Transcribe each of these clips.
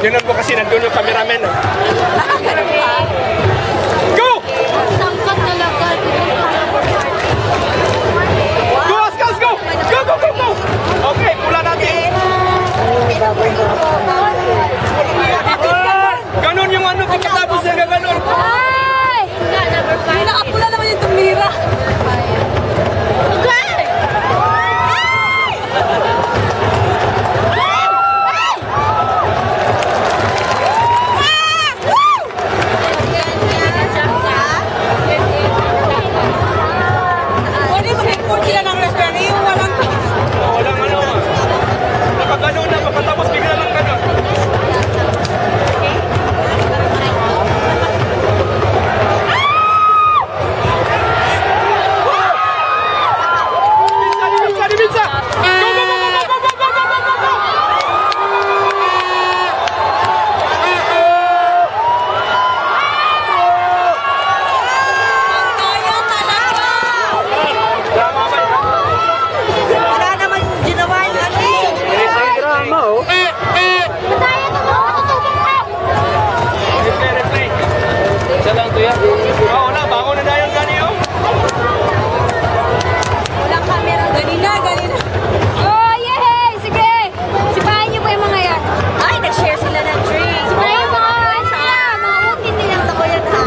Yun po kasi nandun yung cameraman. Go! Sangkat talaga. Go, Oscars, go! Go, go, go, go! Okay, pula natin. Ganon yung ano, pagkatapos na ganon. Ay! Nakapula naman yung tumira. Okay! Nakaganon na, pagkatapos bigla lang ganon. Oo na, bango na na yung gani, oh. Walang camera. Ganina. Oh, yay! Sige! Sipahin niyo po yung mga yan. Ay, nag-share sila ng drink. Sipahin yung mga ano na. Mga utin nilang ako yan, ha?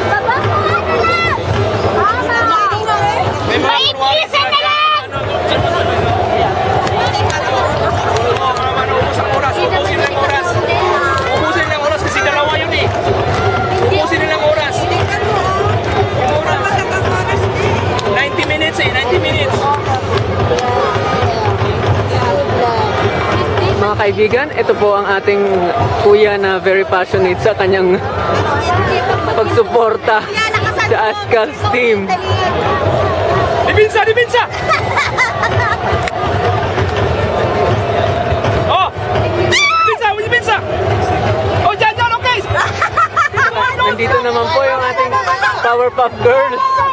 Baba mo nga na lang! May itlisa na lang! Ubusin lang oras. Ubusin lang oras kasi dalawa yun eh. Ubusin nilang oras. Yung oras. 90 minutes eh, 90 minutes. Mga kaibigan, ito po ang ating kuya na very passionate sa kanyang pagsuporta sa Ascals team. Dibinsa! Dibinsa! Oh! Dibinsa! Dibinsa! Oh, dyan! Okay! Nandito naman po yung ating Powerpuff Girls.